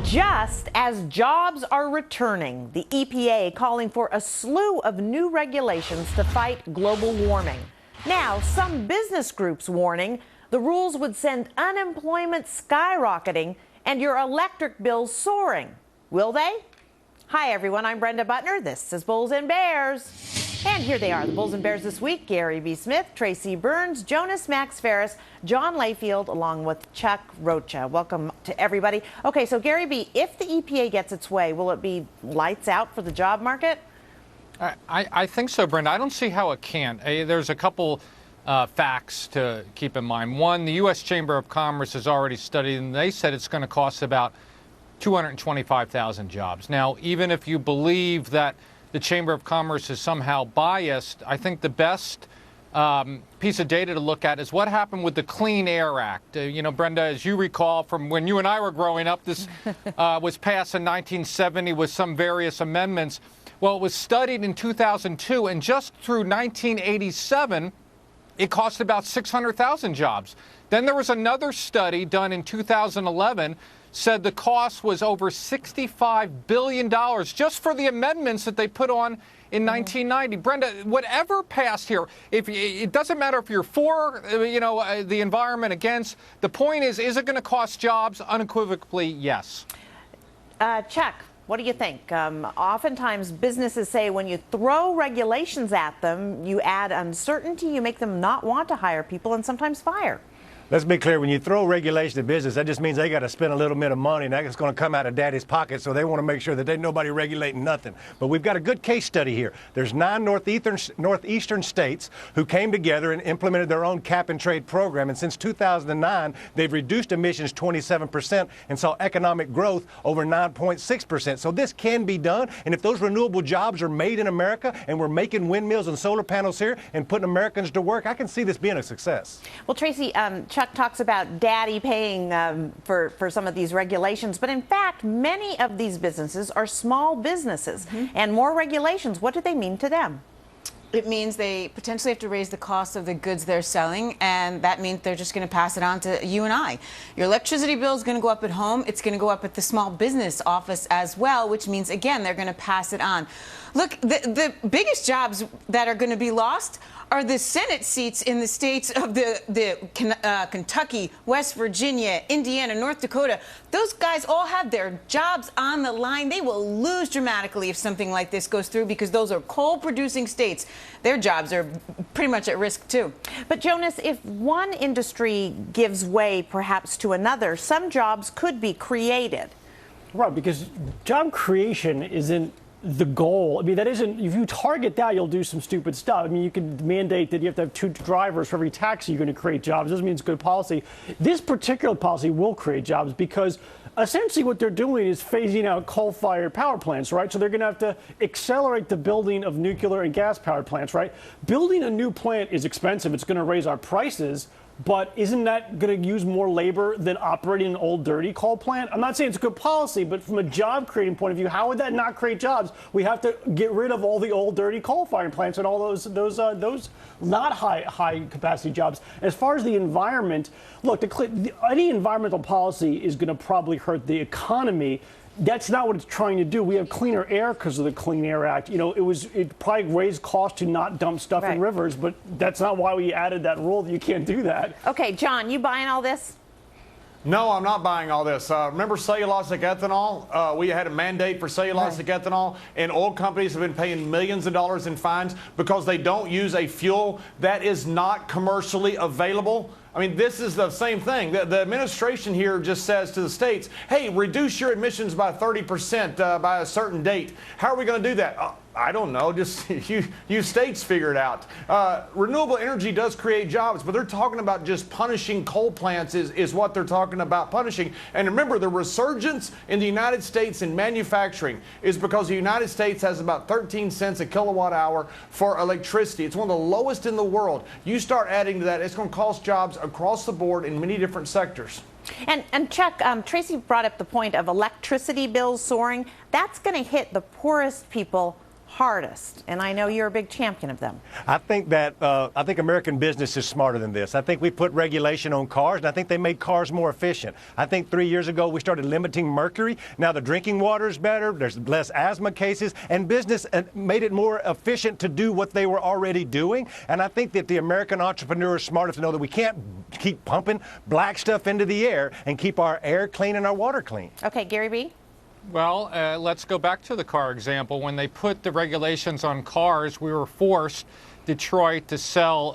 Just as jobs are returning, the EPA calling for a slew of new regulations to fight global warming. Now, some business groups warning the rules would send unemployment skyrocketing and your electric bills soaring. Will they? Hi, everyone. I'm Brenda Butner. This is Bulls and Bears. And here they are, the Bulls and Bears this week. Gary B. Smith, Tracy Burns, Jonas Max Ferris, John Layfield, along with Chuck Rocha. Welcome to everybody. Okay, so Gary B., if the EPA gets its way, will it be lights out for the job market? I think so, Brenda. I don't see how it can't. There's a couple facts to keep in mind. One, the U.S. Chamber of Commerce has already studied, and they said it's going to cost about 225,000 jobs. Now, even if you believe that the Chamber of Commerce is somehow biased, I think the best piece of data to look at is what happened with the Clean Air Act. You know, Brenda, as you recall from when you and I were growing up, this was passed in 1970 with some various amendments. Well, it was studied in 2002, and just through 1987, it cost about 600,000 jobs. Then there was another study done in 2011 said the cost was over $65 billion just for the amendments that they put on in 1990. Brenda, whatever passed here, if it doesn't matter if you're for, the environment, against, the point is it going to cost jobs? Unequivocally, yes. Chuck, what do you think? Oftentimes businesses say when you throw regulations at them, you add uncertainty, you make them not want to hire people and sometimes fire. Let's be clear, when you throw regulation at business, that just means they got to spend a little bit of money, and that's going to come out of daddy's pocket, so they want to make sure that nobody regulating nothing. But we've got a good case study here. There's 9 northeastern states who came together and implemented their own cap-and-trade program, and since 2009, they've reduced emissions 27% and saw economic growth over 9.6%. So this can be done, and if those renewable jobs are made in America, and we're making windmills and solar panels here and putting Americans to work, I can see this being a success. Well, Tracy, Chuck talks about daddy paying for some of these regulations, but in fact, many of these businesses are small businesses, and more regulations, what do they mean to them? It means they potentially have to raise the cost of the goods they're selling, and that means they're just going to pass it on to you and I. Your electricity bill is going to go up at home. It's going to go up at the small business office as well, which means, again, they're going to pass it on. Look, the biggest jobs that are going to be lost are the Senate seats in the states of Kentucky, West Virginia, Indiana, North Dakota. Those guys all have their jobs on the line. They will lose dramatically if something like this goes through because those are coal-producing states. Their jobs are pretty much at risk, too. But, Jonas, if one industry gives way perhaps to another, some jobs could be created. Right, because job creation isn't the goal. I mean, that isn't, if you target that, you'll do some stupid stuff. I mean, you can mandate that you have to have 2 drivers for every taxi you're going to create jobs. Doesn't mean it's good policy. This particular policy will create jobs because essentially what they're doing is phasing out coal-fired power plants, right? So they're going to have to accelerate the building of nuclear and gas-powered plants, right? Building a new plant is expensive. It's going to raise our prices. But isn't that going to use more labor than operating an old, dirty coal plant? I'm not saying it's a good policy, but from a job-creating point of view, how would that not create jobs? We have to get rid of all the old, dirty coal-fired plants and all those not high-capacity jobs. As far as the environment, look, any environmental policy is going to probably hurt the economy. That's not what it's trying to do. We have cleaner air because of the Clean Air Act. You know, it probably raised costs to not dump stuff in rivers, but that's not why we added that rule that you can't do that. Okay, John, you buying all this? No, I'm not buying all this. Remember cellulosic ethanol? We had a mandate for cellulosic ethanol, and oil companies have been paying millions of dollars in fines because they don't use a fuel that is not commercially available. I mean, this is the same thing. The administration here just says to the states, hey, reduce your emissions by 30% by a certain date. How are we going to do that? I don't know. Just you states figure it out. Renewable energy does create jobs, but they're talking about just punishing coal plants is what they're talking about punishing. And remember, the resurgence in the United States in manufacturing is because the United States has about 13 cents a kilowatt hour for electricity. It's one of the lowest in the world. You start adding to that, it's going to cost jobs across the board in many different sectors. And Chuck, Tracy brought up the point of electricity bills soaring. That's going to hit the poorest people hardest? And I know you're a big champion of them. I think American business is smarter than this. I think we put regulation on cars, and I think they made cars more efficient. I think 3 years ago we started limiting mercury. Now the drinking water is better. There's less asthma cases, and business made it more efficient to do what they were already doing. And I think that the American entrepreneur is smart enough to know that we can't keep pumping black stuff into the air and keep our air clean and our water clean. Okay, Gary B. Well, let's go back to the car example. When they put the regulations on cars, we were forced, Detroit, to sell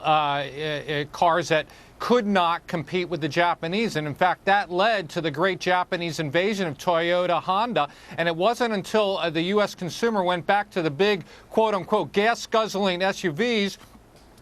cars that could not compete with the Japanese. And in fact, that led to the great Japanese invasion of Toyota, Honda. And it wasn't until the U.S. consumer went back to the big, quote unquote, gas guzzling SUVs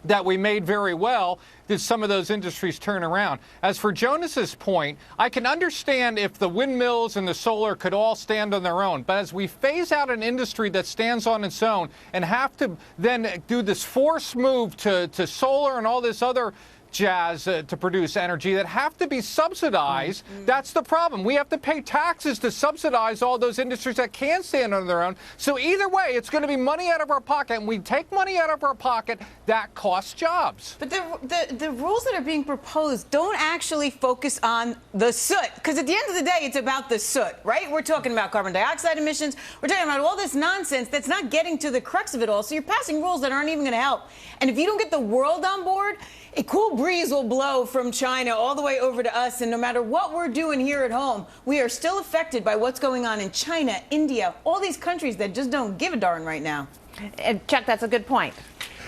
that we made very well, did some of those industries turn around. As for Jonas's point, I can understand if the windmills and the solar could all stand on their own. But as we phase out an industry that stands on its own and have to then do this forced move to solar and all this other jazz to produce energy that have to be subsidized, that's the problem. We have to pay taxes to subsidize all those industries that can stand on their own. So either way, it's going to be money out of our pocket, and we take money out of our pocket, that costs jobs. But the rules that are being proposed don't actually focus on the soot, because at the end of the day, it's about the soot, right? We're talking about carbon dioxide emissions. We're talking about all this nonsense that's not getting to the crux of it all. So you're passing rules that aren't even going to help. And if you don't get the world on board, a cool breeze will blow from China all the way over to us, and no matter what we're doing here at home, we are still affected by what's going on in China, India, all these countries that just don't give a darn right now. And Chuck, that's a good point.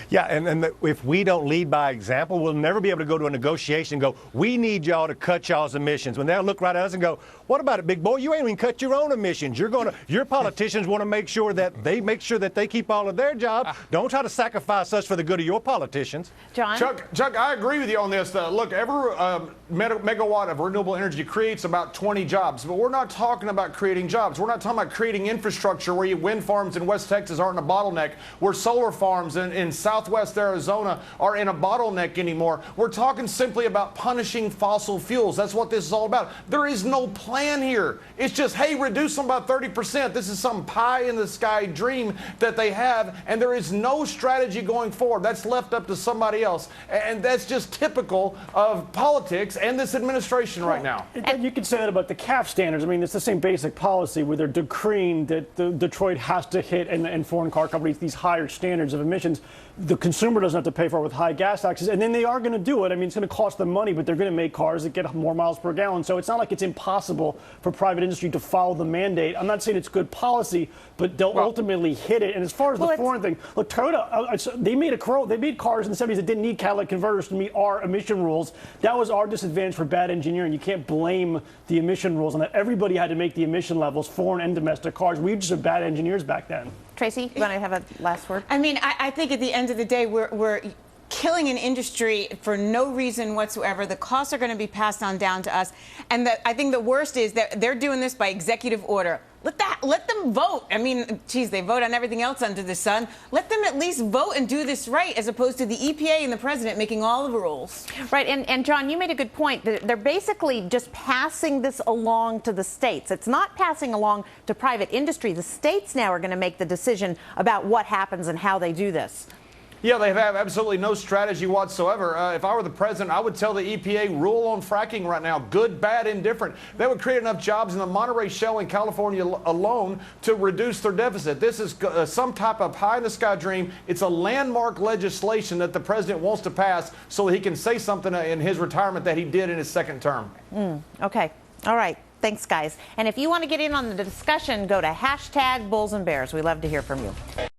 Yeah, and if we don't lead by example, we'll never be able to go to a negotiation and go, we need y'all to cut y'all's emissions. When they'll look right at us and go, what about it, big boy? You ain't even cut your own emissions. Your politicians want to make sure that they keep all of their jobs. Don't try to sacrifice us for the good of your politicians. John? Chuck, I agree with you on this. Look, every megawatt of renewable energy creates about 20 jobs, but we're not talking about creating jobs. We're not talking about creating infrastructure where wind farms in West Texas aren't a bottleneck, where solar farms in Southwest Arizona are in a bottleneck anymore. We're talking simply about punishing fossil fuels. That's what this is all about. There is no plan here. It's just, hey, reduce them by 30%. This is some pie in the sky dream that they have, and there is no strategy going forward. That's left up to somebody else, and that's just typical of politics and this administration right now. And you could say that about the CAF standards. I mean, it's the same basic policy where they're decreeing that Detroit has to hit and foreign car companies these higher standards of emissions. The consumer doesn't have to pay for it with high gas taxes, and then they are going to do it. I mean, it's going to cost them money, but they're going to make cars that get more miles per gallon. So it's not like it's impossible for private industry to follow the mandate. I'm not saying it's good policy, but they'll ultimately hit it. And as far as the foreign thing, look, Toyota, they made cars in the 70s that didn't need catalytic converters to meet our emission rules. That was our disadvantage for bad engineering. You can't blame the emission rules on that. Everybody had to make the emission levels, foreign and domestic cars. We just had bad engineers back then. Tracy, you want to have a last word? I mean, I think at the end of the day, we're killing an industry for no reason whatsoever. The costs are going to be passed on down to us. And I think the worst is that they're doing this by executive order. Let them vote. I mean, geez, they vote on everything else under the sun. Let them at least vote and do this right, as opposed to the EPA and the president making all the rules. Right, and John, you made a good point. They're basically just passing this along to the states. It's not passing along to private industry. The states now are going to make the decision about what happens and how they do this. Yeah, they have absolutely no strategy whatsoever. If I were the president, I would tell the EPA, rule on fracking right now, good, bad, indifferent. That would create enough jobs in the Monterey Shell in California alone to reduce their deficit. This is some type of pie-in-the-sky dream. It's a landmark legislation that the president wants to pass so that he can say something in his retirement that he did in his second term. Okay. All right. Thanks, guys. And if you want to get in on the discussion, go to #BullsandBears. We love to hear from you.